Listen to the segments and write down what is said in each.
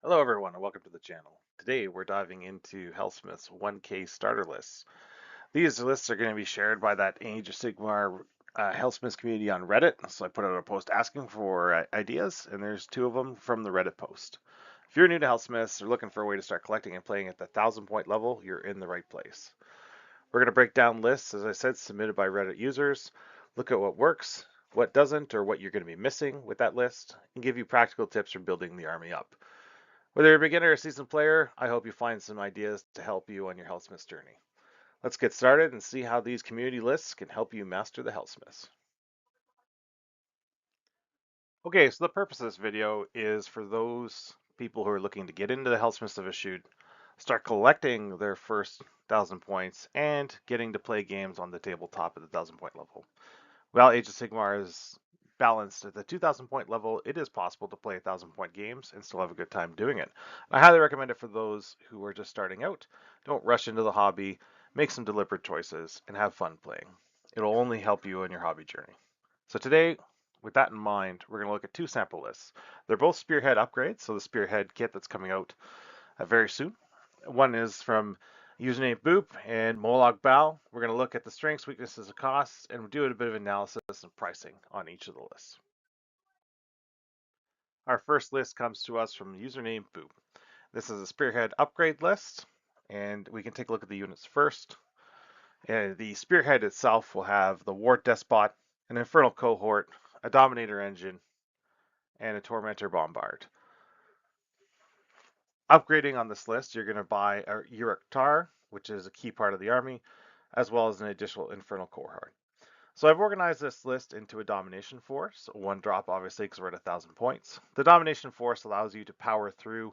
Hello everyone and welcome to the channel. Today we're diving into Helsmith's 1K starter lists. These lists are going to be shared by that Age of Sigmar Helsmiths community on Reddit. So I put out a post asking for ideas, and there's two of them from the Reddit post. If you're new to Helsmiths or looking for a way to start collecting and playing at the 1,000 point level, you're in the right place. We're going to break down lists, as I said, submitted by Reddit users, look at what works, what doesn't, or what you're going to be missing with that list, and give you practical tips for building the army up. Whether you're a beginner or a seasoned player, I hope you find some ideas to help you on your Hellsmiths journey. Let's get started and see how these community lists can help you master the Hellsmiths. Okay, so the purpose of this video is for those people who are looking to get into the Hellsmiths of Hashut, start collecting their first 1,000 points, and getting to play games on the tabletop at the 1,000 point level. While Age of Sigmar is balanced at the 2,000 point level, it is possible to play 1,000 point games and still have a good time doing it. I highly recommend it for those who are just starting out. Don't rush into the hobby, make some deliberate choices, and have fun playing. It'll only help you in your hobby journey. So today, with that in mind, we're going to look at two sample lists. They're both Spearhead upgrades, so the Spearhead kit that's coming out very soon. One is from username Boop and Moloch Bao. We're going to look at the strengths, weaknesses, and costs, and do a bit of analysis and pricing on each of the lists. Our first list comes to us from username Boop. This is a Spearhead upgrade list, and we can take a look at the units first. The Spearhead itself will have the Ward Despot, an Infernal Cohort, a Dominator Engine, and a Tormentor Bombard. Upgrading on this list, you're going to buy a Uruk Tar, which is a key part of the army, as well as an additional Infernal Cohort. So I've organized this list into a Domination Force, one drop obviously because we're at 1,000 points. The Domination Force allows you to power through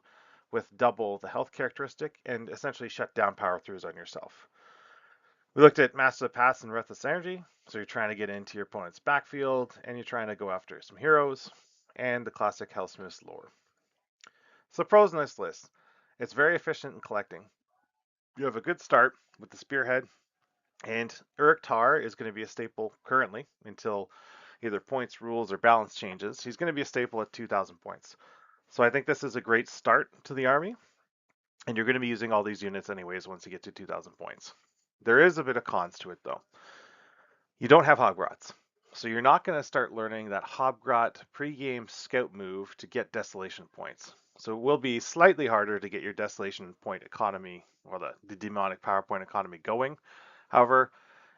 with double the health characteristic and essentially shut down power throughs on yourself. We looked at Master of Paths and Breathless Energy, so you're trying to get into your opponent's backfield and you're trying to go after some heroes, and the classic Hellsmiths lore. So pros in this list. It's very efficient in collecting. You have a good start with the Spearhead, and Uruk Tar is going to be a staple currently until either points, rules, or balance changes. He's going to be a staple at 2,000 points. So I think this is a great start to the army, and you're going to be using all these units anyways once you get to 2,000 points. There is a bit of cons to it though. You don't have Hoggrots. So you're not going to start learning that Hobgrot pre-game scout move to get Desolation points. So it will be slightly harder to get your Desolation point economy, or the demonic power point economy going. However,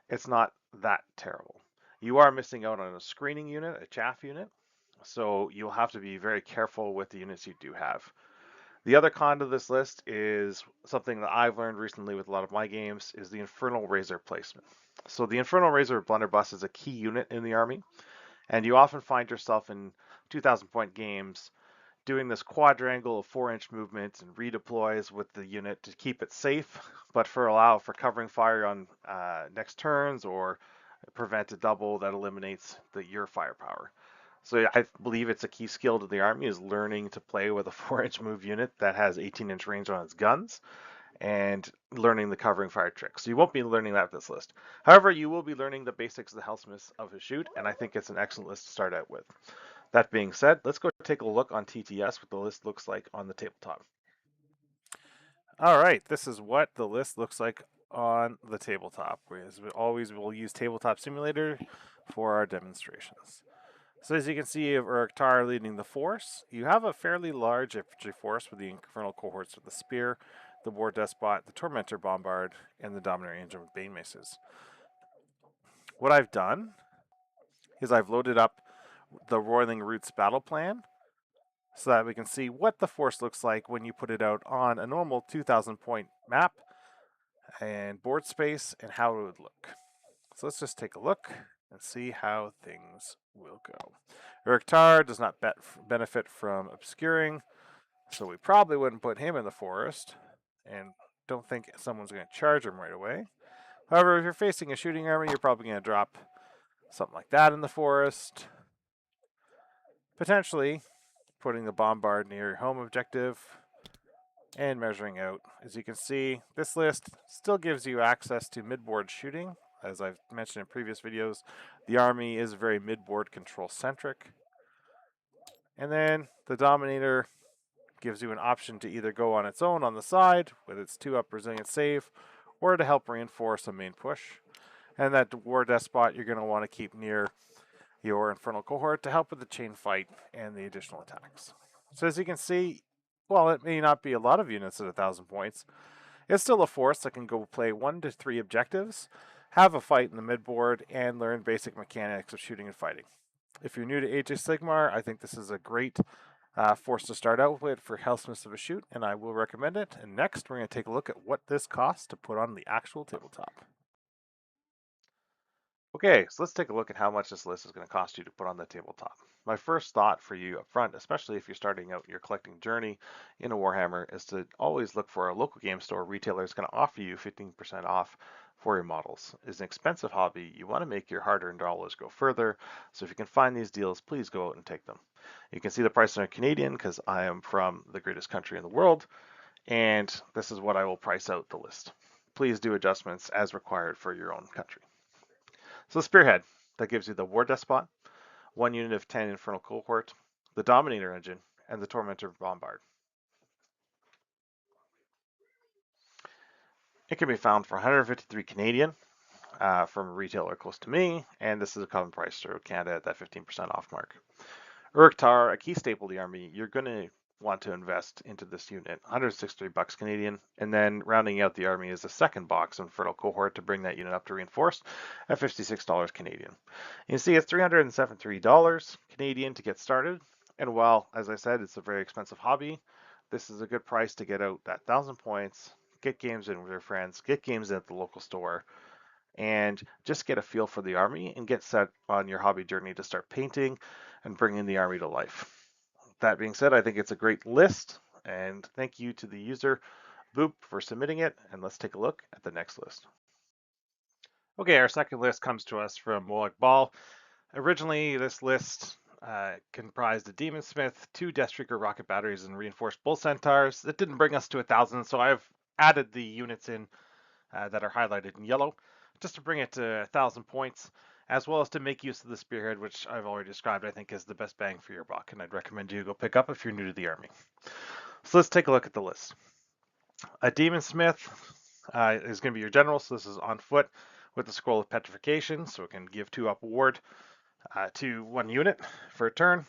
it's not that terrible. You are missing out on a screening unit, a chaff unit, so you'll have to be very careful with the units you do have. The other con to this list is something that I've learned recently with a lot of my games is the Infernal Razor placement. So the Infernal Razor Blunderbuss is a key unit in the army, and you often find yourself in 2,000 point games doing this quadrangle of 4-inch movement and redeploys with the unit to keep it safe, but allow for covering fire on next turns or prevent a double that eliminates your firepower. So I believe it's a key skill to the army is learning to play with a 4-inch move unit that has 18-inch range on its guns and learning the covering fire tricks. So you won't be learning that with this list. However, you will be learning the basics of the Helsmiths of Hashut, and I think it's an excellent list to start out with. That being said, let's go take a look on TTS what the list looks like on the tabletop. All right, this is what the list looks like on the tabletop. As we always will use Tabletop Simulator for our demonstrations. So as you can see, you have Uruk Tar leading the force. You have a fairly large infantry force with the Infernal Cohorts with the Spear, the War Despot, the Tormentor Bombard, and the Dominator Engine with Bane Maces. What I've done is I've loaded up the Roiling Roots battle plan so that we can see what the force looks like when you put it out on a normal 2,000 point map and board space and how it would look. So let's just take a look and see how things will go. Uruk Tar does not benefit from obscuring, so we probably wouldn't put him in the forest, and don't think someone's going to charge him right away. However, if you're facing a shooting army, you're probably going to drop something like that in the forest. Potentially putting the bombard near your home objective and measuring out. As you can see, this list still gives you access to midboard shooting. As I've mentioned in previous videos, the army is very midboard control centric. And then the Dominator gives you an option to either go on its own on the side with its 2-up resilient save, or to help reinforce a main push. And that War Despot you're going to want to keep near your Infernal Cohort to help with the chain fight and the additional attacks. So as you can see, while it may not be a lot of units at 1,000 points, it's still a force that can go play 1 to 3 objectives, have a fight in the midboard, and learn basic mechanics of shooting and fighting. If you're new to Age of Sigmar, I think this is a great force to start out with for Helsmiths of Hashut, and I will recommend it. And next, we're going to take a look at what this costs to put on the actual tabletop. Okay, so let's take a look at how much this list is going to cost you to put on the tabletop. My first thought for you up front, especially if you're starting out your collecting journey in a Warhammer, is to always look for a local game store retailer that's going to offer you 15% off for your models. It's an expensive hobby. You want to make your hard-earned dollars go further. So if you can find these deals, please go out and take them. You can see the price are Canadian because I am from the greatest country in the world, and this is what I will price out the list. Please do adjustments as required for your own country. So the Spearhead, that gives you the War Despot, 1 unit of 10 Infernal Cohort, the Dominator engine, and the Tormentor Bombard. It can be found for 153 Canadian from a retailer close to me, and this is a common price through Canada at that 15% off mark. Uruk-Tar, a key staple of the army, you're going to want to invest into this unit, 163 bucks Canadian, and then rounding out the army is a second box of Infernal Cohort to bring that unit up to reinforced at $56 Canadian. You see it's $373 Canadian to get started, and while, as I said, it's a very expensive hobby, this is a good price to get out that 1,000 points, get games in with your friends, get games in at the local store, and just get a feel for the army and get set on your hobby journey to start painting and bringing the army to life. That being said, I think it's a great list, and thank you to the user Boop for submitting it, and let's take a look at the next list. Okay, our second list comes to us from Wallach Ball. Originally, this list comprised a Demon Smith, 2 Deathstreaker rocket batteries, and reinforced Bull Centaurs. That didn't bring us to 1,000, so I've added the units in that are highlighted in yellow, just to bring it to 1,000 points, as well as to make use of the Spearhead, which I've already described, I think is the best bang for your buck, and I'd recommend you go pick up if you're new to the army. So let's take a look at the list. A Demon Smith is going to be your general, so this is on foot with the Scroll of Petrification, so it can give 2-up ward to 1 unit for a turn.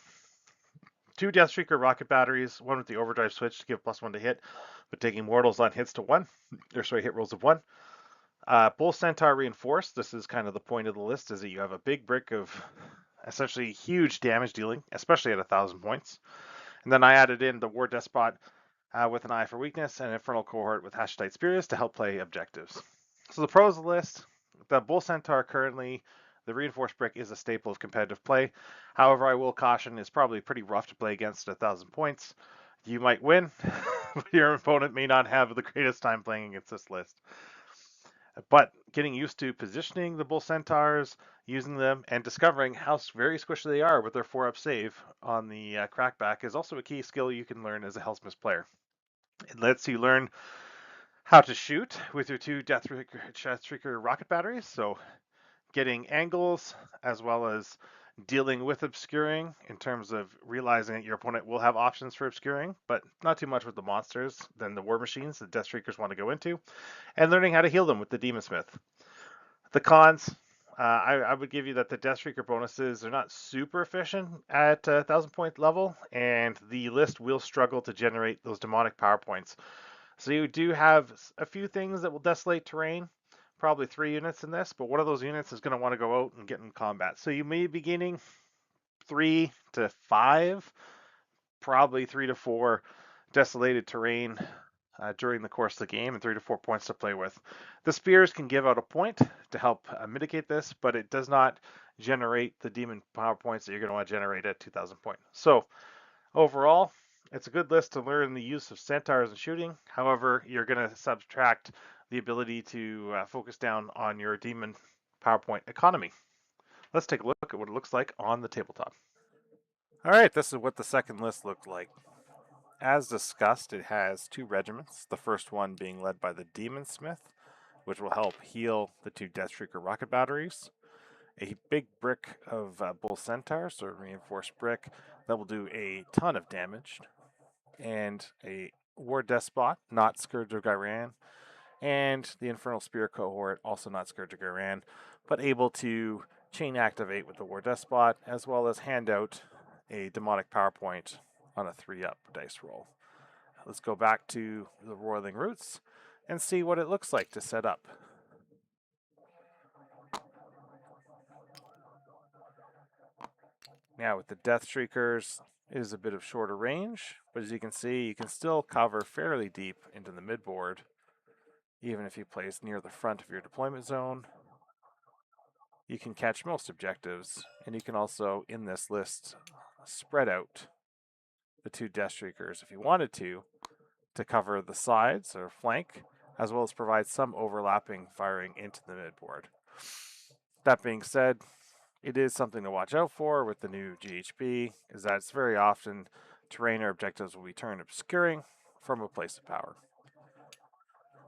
2 Deathstreaker rocket batteries, 1 with the overdrive switch to give +1 to hit, but taking mortals on hits to 1, or sorry, hit rolls of 1. Bull Centaur Reinforced, this is kind of the point of the list, is that you have a big brick of essentially huge damage dealing, especially at 1,000 points. And then I added in the War Despot with an eye for weakness and Infernal Cohort with Hashutite Spirits to help play objectives. So the pros of the list, the Bull Centaur currently, the reinforced brick is a staple of competitive play. However, I will caution it's probably pretty rough to play against at 1,000 points. You might win, but your opponent may not have the greatest time playing against this list. But getting used to positioning the Bull Centaurs, using them, and discovering how very squishy they are with their 4-up save on the crackback is also a key skill you can learn as a Helsmiths player. It lets you learn how to shoot with your 2 Deathstreaker rocket batteries, so getting angles as well as dealing with obscuring in terms of realizing that your opponent will have options for obscuring, but not too much with the monsters than the war machines that Deathstreakers want to go into, and learning how to heal them with the Demon Smith. The cons, I would give you that the Deathstreaker bonuses are not super efficient at 1,000 point level, and the list will struggle to generate those demonic power points. So you do have a few things that will desolate terrain, probably 3 units in this, but one of those units is going to want to go out and get in combat. So you may be gaining 3 to 5, probably 3 to 4 desolated terrain during the course of the game, and 3 to 4 points to play with. The spears can give out a point to help mitigate this, but it does not generate the demon power points that you're going to want to generate at 2,000 points. So overall, it's a good list to learn the use of centaurs and shooting. However, you're going to subtract the ability to focus down on your demon PowerPoint economy. Let's take a look at what it looks like on the tabletop. All right, this is what the second list looked like. As discussed, it has 2 regiments, the first one being led by the Demon Smith, which will help heal the 2 Deathstreaker rocket batteries. A big brick of Bull Centaur, so a reinforced brick, that will do a ton of damage. and a War Despot, not Scourge of Gyran, and the Infernal Spear cohort, also not Scourge of Gyran, but able to chain activate with the War Despot, as well as hand out a demonic power point on a 3-up dice roll. Let's go back to the Roiling Roots and see what it looks like to set up. Now with the Death Shriekers, it is a bit of shorter range, but as you can see, you can still cover fairly deep into the midboard, even if you place near the front of your deployment zone. You can catch most objectives, and you can also, in this list, spread out the 2 Death Shriekers if you wanted to cover the sides or flank, as well as provide some overlapping firing into the midboard. That being said, it is something to watch out for with the new GHB, is that it's very often terrain or objectives will be turned obscuring from a place of power.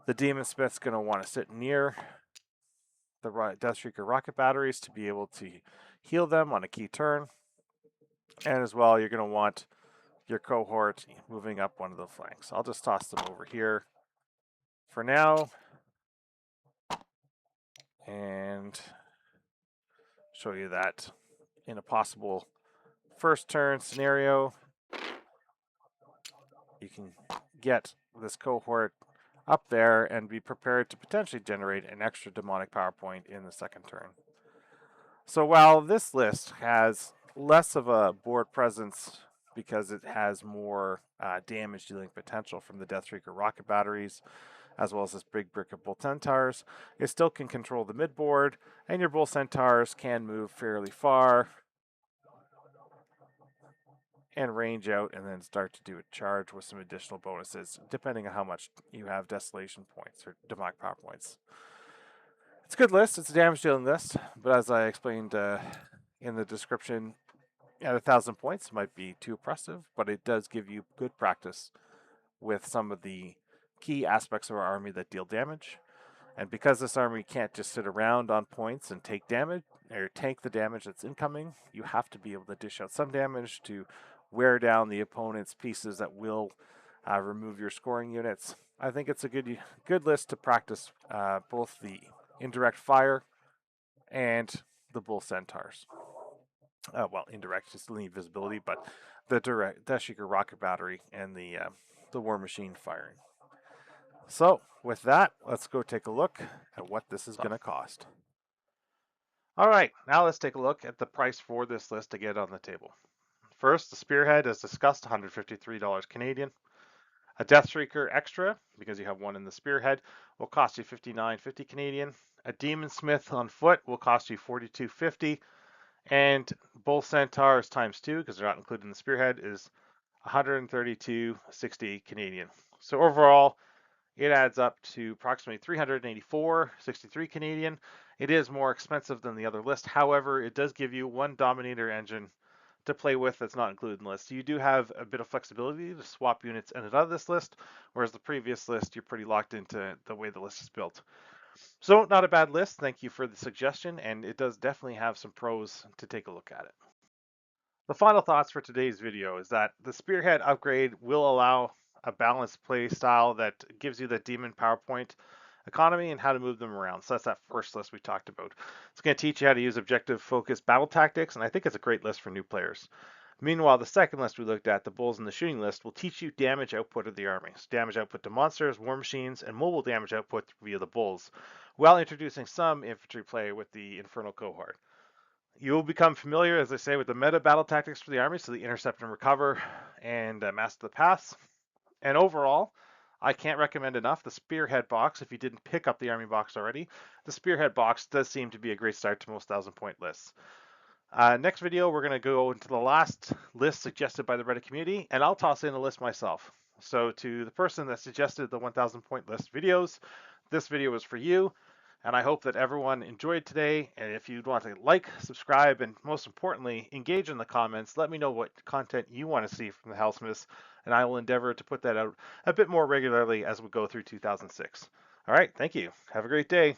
The Demon Smith's going to want to sit near the Deathstreaker rocket batteries to be able to heal them on a key turn. And as well, you're going to want your cohort moving up one of the flanks. I'll just toss them over here for now and show you that in a possible first turn scenario, you can get this cohort up there and be prepared to potentially generate an extra demonic power point in the second turn. So while this list has less of a board presence because it has more damage dealing potential from the Deathstreaker rocket batteries, as well as this big brick of Bull Centaurs, it still can control the midboard, and your Bull Centaurs can move fairly far and range out and then start to do a charge with some additional bonuses, depending on how much you have Desolation points or demonic power points. It's a good list. It's a damage dealing list, but as I explained in the description, at 1,000 points, it might be too oppressive, but it does give you good practice with some of the key aspects of our army that deal damage. And because this army can't just sit around on points and take damage or tank the damage that's incoming, you have to be able to dish out some damage to wear down the opponent's pieces that will remove your scoring units. I think it's a good list to practice both the indirect fire and the Bull Centaurs. Well, indirect, just leave visibility, but the direct Deathstreaker rocket battery and the War Machine firing. So, with that, let's go take a look at what this is going to cost. All right, now let's take a look at the price for this list to get on the table. First, the Spearhead, as discussed, $153 Canadian. A Deathstreaker Extra, because you have one in the Spearhead, will cost you $59.50 Canadian. A Demon Smith on foot will cost you $42.50. And Bull Centaurs times 2, because they're not included in the Spearhead, is $132.60 Canadian. So overall, it adds up to approximately $384.63 Canadian. It is more expensive than the other list. However, it does give you one Dominator engine to play with that's not included in the list. So you do have a bit of flexibility to swap units in and out of this list, whereas the previous list, you're pretty locked into the way the list is built. So not a bad list. Thank you for the suggestion, and it does definitely have some pros to take a look at it. The final thoughts for today's video is that the Spearhead upgrade will allow a balanced play style that gives you the demon PowerPoint economy and how to move them around. So that's that first list we talked about. It's going to teach you how to use objective focused battle tactics, and I think it's a great list for new players. Meanwhile, the second list we looked at, the Bulls and the Shooting list, will teach you damage output of the army. So damage output to monsters, war machines, and mobile damage output via the Bulls, while introducing some infantry play with the Infernal cohort. You will become familiar, as I say, with the meta battle tactics for the army, so the intercept and recover and master the pass. And overall, I can't recommend enough the Spearhead box. If you didn't pick up the army box already, the Spearhead box does seem to be a great start to most 1,000-point lists. Next video, we're going to go into the last list suggested by the Reddit community, and I'll toss in a list myself. So to the person that suggested the 1,000-point list videos, this video was for you, and I hope that everyone enjoyed today. And if you'd want to like, subscribe, and most importantly, engage in the comments, let me know what content you want to see from the Helsmiths, and I will endeavor to put that out a bit more regularly as we go through 2006. All right, thank you. Have a great day.